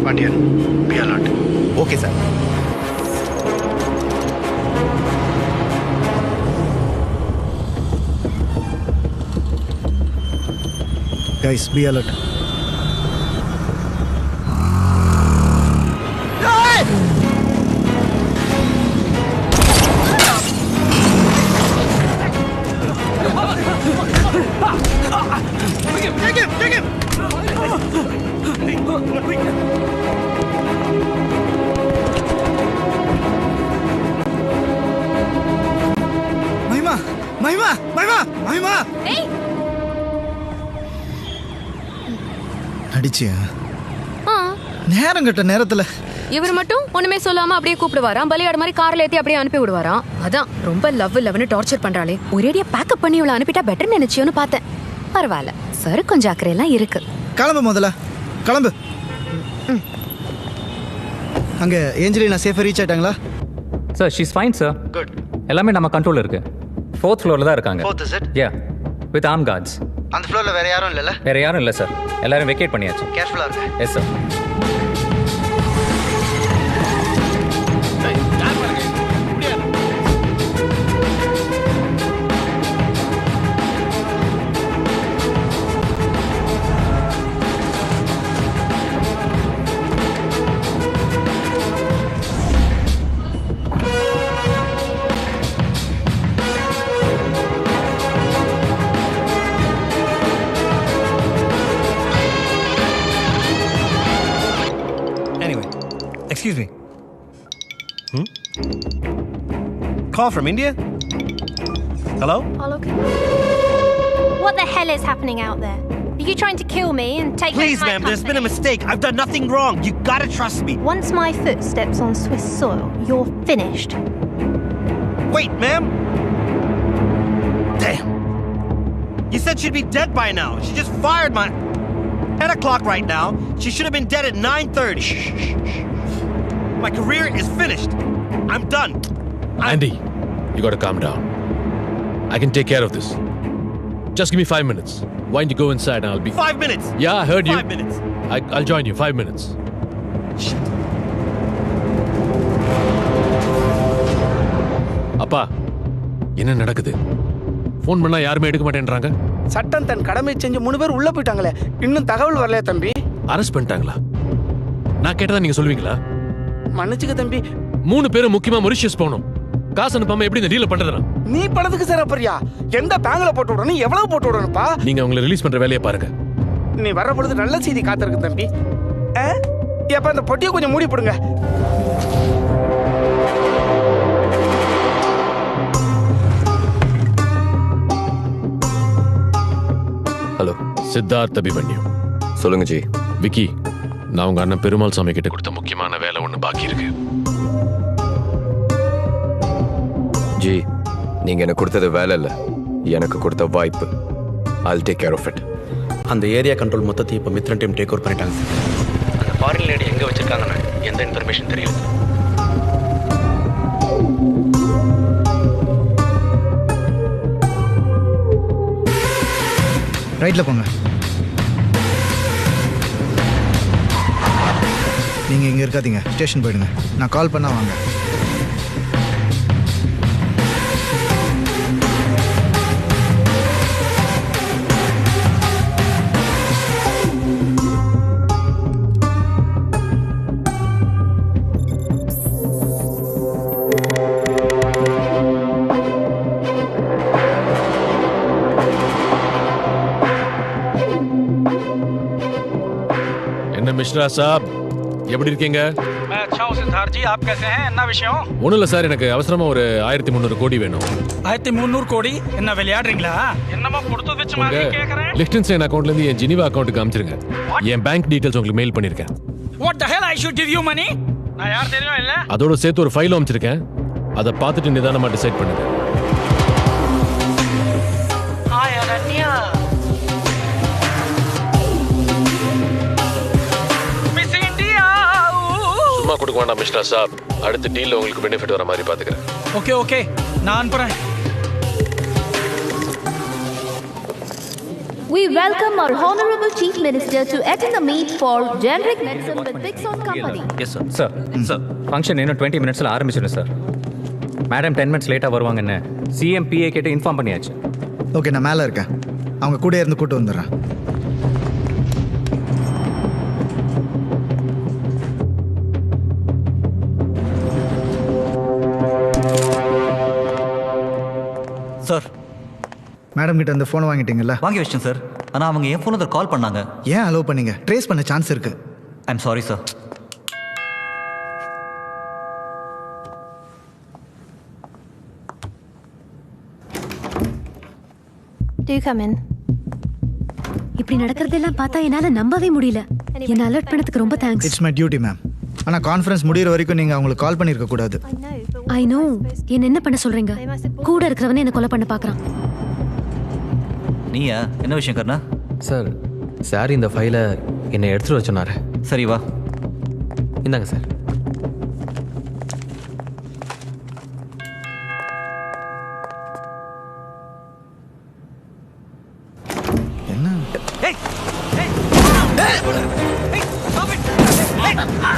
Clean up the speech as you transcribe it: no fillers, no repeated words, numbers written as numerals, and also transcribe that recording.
Pandian, be alert. Okay sir. Guys, be alert. Take him! மகிமா! ஏய், அடிச்சியா? நேரம் கட்ட நேரத்துல இவர் மட்டும் ஒண்ணுமே சொல்லாம அப்படியே கூப்பிடுவாராம். பலியாடு மாதிரி கார்ல ஏத்தி அப்படியே அனுப்பி விடுவாராம். அதான் ரொம்ப லவ்னு டார்ச்சர் பண்றாளே, ஒரேடியா பேக்கப் பண்ணி இவளை அனுப்பிட்டா பெட்டர் நினைச்சியோன்னு பார்த்தேன். பரவாயில்ல சார், கொஞ்சம் அக்கறையெல்லாம் இருக்கு. கிளம்பு, முதல்ல கிளம்பு. அங்க ஏஞ்சலினா சேஃபா ரீச் ஆயிட்டாங்களா? Sir, she is fine sir. Good. எல்லாமே நம்ம கண்ட்ரோல்ல இருக்கு. 4th ஃப்ளோர்ல தான் இருக்காங்க. 4th is it? Yeah, with armed guards. அந்த ஃப்ளோர்ல வேற யாரும் இல்லல? வேற யாரும் இல்ல சார், எல்லாரும் வெக்கேட் பண்ணியாச்சு. கேர்ஃபுல்லா இருங்க. Yes sir. Excuse me. Call from India? Hello? All okay. What the hell is happening out there? Are you trying to kill me and take Please, my ma'am, company? there's been a mistake. I've done nothing wrong. You gotta trust me. Once my foot steps on Swiss soil, you're finished. Wait, ma'am. Damn. You said she'd be dead by now. She just fired my... 10 o'clock right now. She should have been dead at 9:30. My career is finished. I'm done. Andy, you gotta calm down. I can take care of this. Just give me 5 minutes. Why don't you go inside and I'll be... 5 minutes. Yeah, I heard you. 5 minutes. I'll join you. 5 minutes. Shit. அப்பா, என்ன நடக்குது? Phone பண்ணா யாருமே எடுக்க மாட்டேன்றாங்க. சட்டம் தன் கடமை செஞ்சு 3 பேர் உள்ள போயிட்டாங்களே, இன்னும் தகவல் வரலையா தம்பி? அரெஸ்ட் பண்ணிட்டாங்களா? நான் கேட்டதா நீங்க சொல்வீங்களா? மன்னிச்சுக்க தம்பி. 3 பேரும் முக்கியமா மொரிஷியஸ் போகணும். காசு அனுப்பாம எப்படி இந்த டீல பண்றதுனா? நீ பணத்துக்கு சேரப்பறியா? எந்த பேங்க்ல போட்டு விடணும், எவ்வளவு போட்டு விடணும்ப்பா? நீங்க அவங்களை ரிலீஸ் பண்ற வேலையை பாருங்க. நீ வர பொழுது நல்ல செய்தி காத்திருக்கு தம்பி. எப்ப அந்த பொட்டியை கொஞ்சம் மூடி போடுங்க. ஹலோ, சித்தார்த் அபிமன்யு. சொல்லுங்க ஜி. விக்கி, நான் உங்க அண்ணன் பெருமாள் சாமி கிட்ட கொடுத்த முக்கியமான வேலை ஒண்ணு பாக்கி இருக்கு. ஜி, நீங்க எனக்கு கொடுத்தது வேலை இல்ல, எனக்கு கொடுத்த வாய்ப்பு. I'll take care of it. அந்த ஏரியா கண்ட்ரோல் மொத்தத்தை இப்போ மித்ரன் டீம் டேக் ஓவர் பண்ணிட்டாங்க. அந்த ஃபாரின் லேடி எங்கே வச்சிருக்காங்கன்னு எந்த இன்ஃபர்மேஷன் தெரியல. ரைட்ல போங்க. நீங்க இங்க இருக்காதீங்க, ஸ்டேஷன் போயிடுங்க. நான் கால் பண்ணா வாங்க. என்ன மிஸ்ரா சாப், எப்படி இருக்கீங்க? मैं अच्छा हूं सिद्धार्थ जी, आप कैसे हैं? என்ன விஷயம்? ஒண்ணும் இல்ல சார், எனக்கு அவசரமா ஒரு 1300 கோடி வேணும். 1300 கோடி என்ன விளையாடுறீங்களா? என்னமா கொடுத்து வச்ச மாதிரி கேக்குறேன். லிechtenstein அக்கவுண்ட்ல இருந்து என் ஜெனீவா அக்கவுண்ட்க்கு அனுப்பிச்சிருங்க. என் பேங்க் டீடைல்ஸ் உங்களுக்கு மெயில் பண்ணிருக்கேன். What the hell I should give you money? நான் யார் தெரியும் இல்ல? அதோட சேர்த்து ஒரு ஃபைல் அனுப்பிச்சிருக்கேன். அதை பார்த்துட்டு நிதானமா டிசைட் பண்ணுங்க. ஹாய் அனன்யா. Miss India. சும்மா கொடுக்க வேண்டாம் மிஸ்டா சாப், அடுத்த டீல்ல உங்களுக்கு பெனிஃபிட் வர மாதிரி பாத்துக்கிறேன். ஓகே ஓகே, நான் அனுப்புறேன். We welcome our Honorable Chief Minister to attend the meet for generic medicine with Dixon Company. Yes sir sir sir function இன்னும் 20 மினிட்ஸில் ஆரம்பிச்சிடும் சார் மேடம் 10 மினிட்ஸ் லேட்டாக வருவாங்கன்னு சிஎம் பிஏ கேட்டு இன்ஃபார்ம் பண்ணியாச்சு. ஓகே, நான் மேலே இருக்கேன். அவங்க கூட இருந்து கூட்டு வந்துடுறேன். சார், மேடம் கிட்ட அந்த ஃபோனை வாங்கிட்டீங்கல்ல? வாங்கி வச்சேன் சார். ஆனால் அவங்க என் ஃபோனுக்கு கால் பண்ணாங்க. ஏன் அலோவ் பண்ணீங்க? ட்ரேஸ் பண்ண சான்ஸ் இருக்கு. I'm sorry sir. Do come in. இப்படி நடக்கிறதெல்லாம் பார்த்தா என்னால நம்பவே முடியல. என்ன அலர்ட் பண்ணதுக்கு ரொம்ப thanks. It's my duty ma'am. ஆனால் கான்ஃபரன்ஸ் முடிகிற வரைக்கும் நீங்கள் அவங்களுக்கு கால் பண்ணியிருக்க கூடாது. I know. என்ன பண்ண சொல்றீங்க? கூட இருக்கிறவனே என்ன கொலை பண்ண பார்க்கறான். நீயா? என்ன விஷயம் கர்ணா? சார், சார் இந்த ஃபைலை என்னை எடுத்துகிட்டு வர சொன்னார். சரி வா. இந்தாங்க சார். என்ன? Hey! Hey! Hey! Stop it! Hey!